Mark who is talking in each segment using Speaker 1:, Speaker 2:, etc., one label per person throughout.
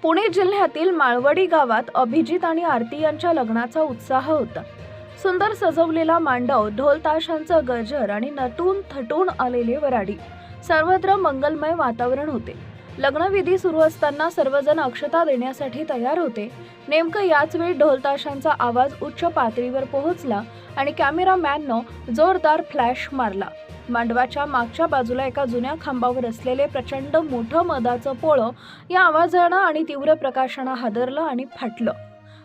Speaker 1: पुणे जिल्ह्यातील माळवडी गावात अभिजित आणि आरती यांच्या लग्नाचा उत्साह होता. सुंदर सजवलेला मांडव, ढोल ताशांचा गजर आणि नटून थटून आलेले वराडी, सर्वत्र मंगलमय वातावरण होते. लग्नविधी सुरू असताना सर्वजण अक्षता देण्यासाठी तयार होते. नेमकं याच वेळी ढोल ताशांचा आवाज उच्च पातळीवर पोहोचला आणि कॅमेरामॅननं जोरदार फ्लॅश मारला. मांडवाच्या मागच्या बाजूला एका जुन्या खांबावर असलेले प्रचंड मोठं मधाचं पोळं या आवाजानं आणि तीव्र प्रकाशानं हादरलं आणि फाटलं.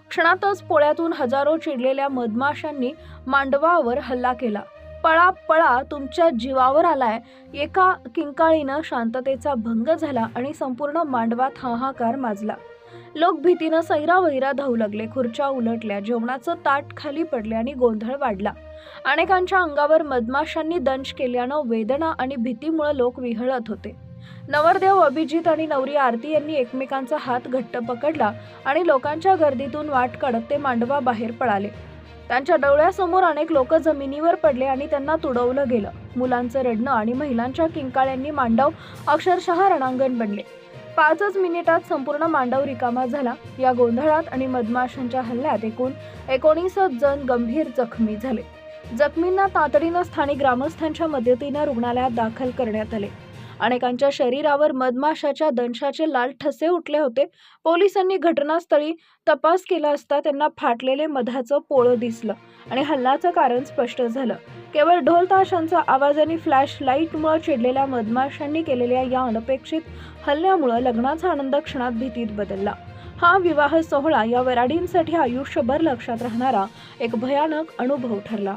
Speaker 1: क्षणातच पोळ्यातून हजारो चिडलेल्या मधमाशांनी मांडवावर हल्ला केला. पळा पळा, तुमच्या जीवावर आलाय, एका किंकाळीनं शांततेचा भंग झाला आणि संपूर्ण मांडवात हाहाकार माजला. लोक भीतीनं सैरावैरा धावू लागले. खुर्च्या उलटल्या, जेवणाचं ताट खाली पडले आणि गोंधळ वाढला. अनेकांच्या अंगावर मधमाशांनी दंश केल्यानं वेदना आणि भीतीमुळे लोक विहळत होते. नवरदेव अभिजित आणि नवरी आरती यांनी एकमेकांचा हात घट्ट पकडला आणि लोकांच्या गर्दीतून वाट काढत ते मांडवाबाहेर पळाले. त्यांच्या डोळ्यासमोर अनेक लोक जमिनीवर पडले आणि त्यांना तुडवलं गेलं. मुलांचं रडणं आणि महिलांच्या किंकाळ्यांनी मांडव अक्षरशः रणांगण बनले. 5च मिनिटात संपूर्ण मांडव रिकामा झाला. या गोंधळात आणि मधमाशांच्या हल्ल्यात एकूण 19 जण गंभीर जखमी झाले. जखमींना तातडीनं स्थानिक ग्रामस्थांच्या मदतीनं रुग्णालयात दाखल करण्यात आले. अनेकांच्या शरीरावर मधमाशाच्या दंशाचे लाल ठसे उठले होते. पोलिसांनी घटनास्थळी तपास केला असता त्यांना फाटलेले मधाचं पोळं दिसलं आणि हल्ल्याचं कारण स्पष्ट झालं. केवळ ढोल ताशांचा आवाज आणि फ्लॅश लाईटमुळे चिडलेल्या मधमाशांनी केलेल्या या अनपेक्षित हल्ल्यामुळे लग्नाचा आनंद क्षणात भीतीत बदलला. हा विवाह सोहळा या वराडींसाठी आयुष्यभर लक्षात राहणारा एक भयानक अनुभव ठरला.